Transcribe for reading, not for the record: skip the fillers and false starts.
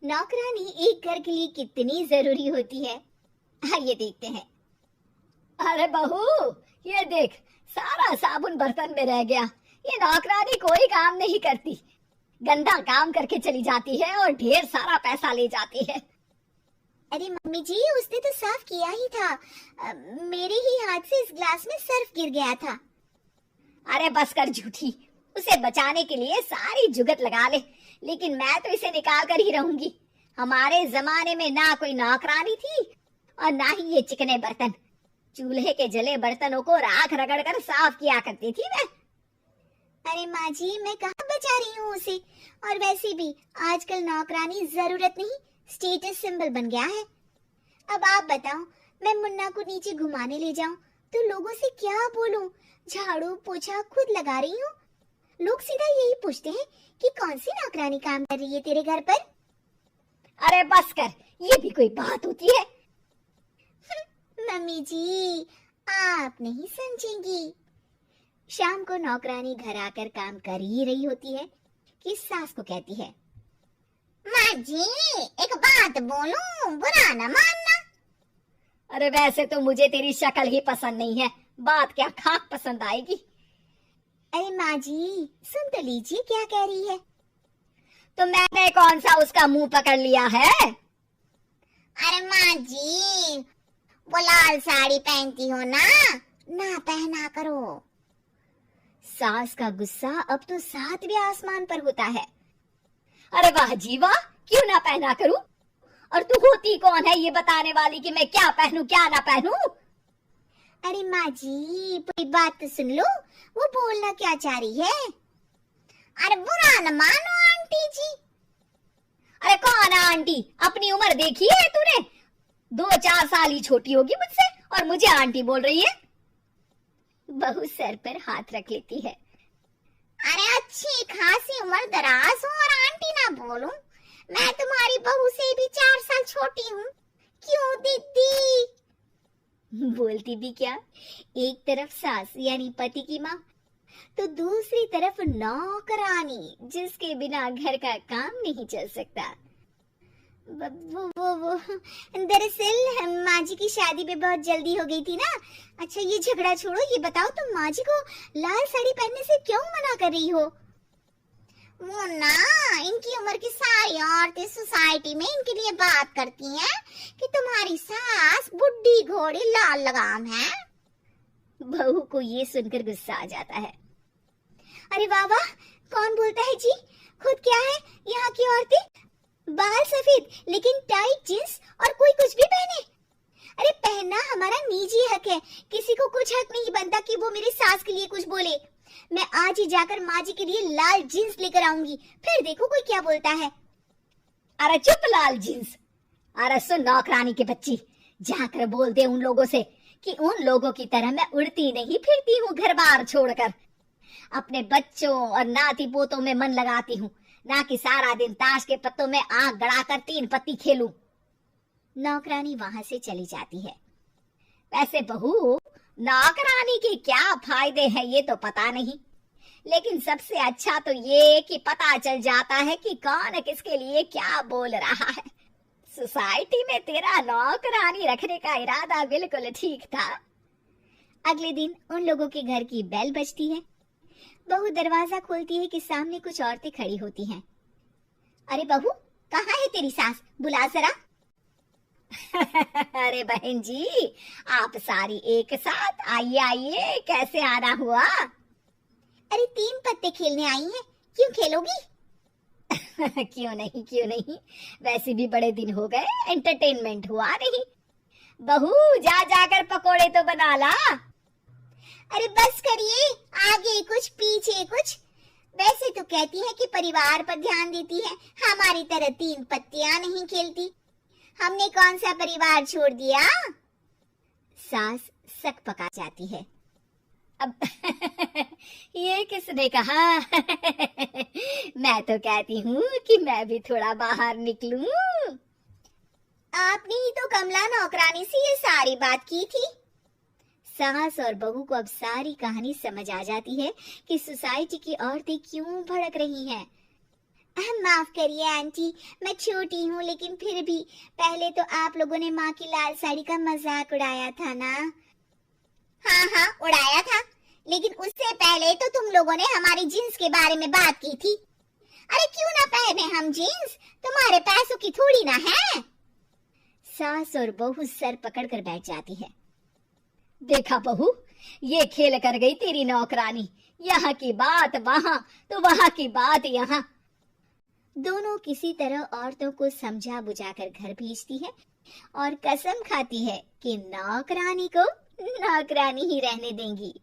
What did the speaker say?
नौकरानी एक घर के लिए कितनी जरूरी होती है, आइए देखते हैं। अरे बहू, ये देख, सारा साबुन बर्तन में रह गया। ये नौकरानी कोई काम नहीं करती, गंदा काम करके चली जाती है और ढेर सारा पैसा ले जाती है। अरे मम्मी जी, उसने तो साफ किया ही था। मेरे ही हाथ से इस ग्लास में सर्फ गिर गया था। अरे बस कर झूठी, उसे बचाने के लिए सारी जुगत लगा ले, लेकिन मैं तो इसे निकाल कर ही रहूंगी। हमारे जमाने में ना कोई नौकरानी थी और ना ही ये चिकने बर्तन। चूल्हे के जले बर्तनों को राख रगड़ कर साफ किया करती थी मैं। अरे माँ जी, मैं कहाँ बचा रही हूँ उसे। और वैसे भी आजकल नौकरानी जरूरत नहीं, स्टेटस सिंबल बन गया है। अब आप बताओ, मैं मुन्ना को नीचे घुमाने ले जाऊं तो लोगों से क्या बोलूं? झाड़ू पोछा खुद लगा रही हूँ। लोग सीधा यही पूछते हैं कि कौन सी नौकरानी काम कर रही है तेरे घर पर। अरे बस कर, ये भी कोई बात होती है? मम्मी जी, आप नहीं समझेंगी। शाम को नौकरानी घर आकर काम कर ही रही होती है कि सास को कहती है, माँ जी एक बात बोलूं, बुरा न मानना। अरे वैसे तो मुझे तेरी शक्ल ही पसंद नहीं है, बात क्या खाक पसंद आएगी। अरे माँ जी, सुन तो लीजिए क्या कह रही है। तो मैंने कौन सा उसका मुंह पकड़ लिया है? अरे माँ जी, वो लाल साड़ी पहनती हो ना, ना पहना करो। सास का गुस्सा अब तो सातवें आसमान पर होता है। अरे वाह जी वाह, क्यों ना पहना करूं? और तू होती कौन है ये बताने वाली कि मैं क्या पहनूं क्या ना पहनूं? अरे माँ जी, पूरी बात तो सुन लो, वो बोलना क्या चाह रही है। अरे बुरा न मानो आंटी जी। अरे कौन है आंटी? अपनी उम्र देखी है तूने? 2-4 साल ही छोटी होगी मुझसे और मुझे आंटी बोल रही है। बहू सर पर हाथ रख लेती है। अरे अच्छी खासी उम्र दराज हो और आंटी ना बोलूं? मैं तुम्हारी बहू से भी 4 साल छोटी हूँ। क्यों दीदी? बोलती भी क्या, एक तरफ सास यानी पति की माँ, तो दूसरी तरफ नौकरानी जिसके बिना घर का काम नहीं चल सकता। वो दरअसल माँ जी की शादी पे बहुत जल्दी हो गई थी ना। अच्छा ये झगड़ा छोड़ो, ये बताओ तुम माँ जी को लाल साड़ी पहनने से क्यों मना कर रही हो? वो ना, इनकी उम्र की सारी औरतें सोसाइटी में इनके लिए बात करती हैं कि तुम्हारी सास बुढ़ी घोड़ी लाल लगाम है। बहू को ये सुनकर गुस्सा आ जाता है। अरे वाह वाह, कौन बोलता है जी? खुद क्या है यहाँ की औरतें? बाल सफेद लेकिन टाइट जींस और कोई कुछ भी पहने। अरे पहनना हमारा निजी हक है, किसी को कुछ हक नहीं बनता कि वो मेरी सास के लिए कुछ बोले। मैं आज ही जाकर माँ जी के लिए लाल जींस लेकर आऊंगी, फिर देखो कोई क्या बोलता है। अरे चुप लाल जींस। अरे सुन नौकरानी की बच्ची, जाकर बोल दे उन लोगों से कि उन लोगों की तरह मैं उड़ती नहीं फिरती हूँ घर बार छोड़कर। अपने बच्चों और नाती पोतों में मन लगाती हूँ, ना कि सारा दिन ताश के पत्तों में आंख गड़ाकर 3 पत्ती खेलूं। नौकरानी वहां से चली जाती है। वैसे बहू, नौकरानी के क्या फायदे हैं ये तो पता नहीं, लेकिन सबसे अच्छा तो ये कि पता चल जाता है कि कौन किसके लिए क्या बोल रहा है। सोसाइटी में तेरा नौकरानी रखने का इरादा बिल्कुल ठीक था। अगले दिन उन लोगों के घर की बेल बजती है। बहू दरवाजा खोलती है कि सामने कुछ औरतें खड़ी होती हैं। अरे बहू, कहाँ है तेरी सास? बुला जरा। अरे बहन जी, आप सारी एक साथ आइए आइए, कैसे आना हुआ? अरे 3 पत्ते खेलने आई हैं, क्यों खेलोगी? क्यों नहीं, वैसे भी बड़े दिन हो गए, एंटरटेनमेंट हुआ नहीं। बहू जा जाकर पकोड़े तो बना ला। अरे बस करिए, आगे कुछ पीछे कुछ। वैसे तो कहती है कि परिवार पर ध्यान देती है, हमारी तरह 3 पत्तियां नहीं खेलती। हमने कौन सा परिवार छोड़ दिया? सास सक पका जाती है। अब ये किसने कहा? मैं तो कहती हूँ कि मैं भी थोड़ा बाहर निकलूं। आपने ही तो कमला नौकरानी से ये सारी बात की थी। सास और बहू को अब सारी कहानी समझ आ जाती है कि सोसाइटी की औरतें क्यों भड़क रही हैं। माफ करिए आंटी, मैं छोटी हूँ लेकिन फिर भी पहले तो आप लोगों ने माँ की लाल साड़ी का मजाक उड़ाया था ना। हाँ हाँ उड़ाया था, लेकिन उससे पहले तो तुम लोगों ने हमारी जीन्स के बारे में बात की थी। अरे क्यों ना पहने हम जीन्स, तुम्हारे पैसों की थोड़ी ना है। सास और बहू सर पकड़कर बैठ जाती है। देखा बहू, ये खेल कर गई तेरी नौकरानी, यहाँ की बात वहां तो वहां की बात यहाँ। दोनों किसी तरह औरतों को समझा बुझाकर घर भेजती है और कसम खाती है कि नौकरानी को नौकरानी ही रहने देंगी।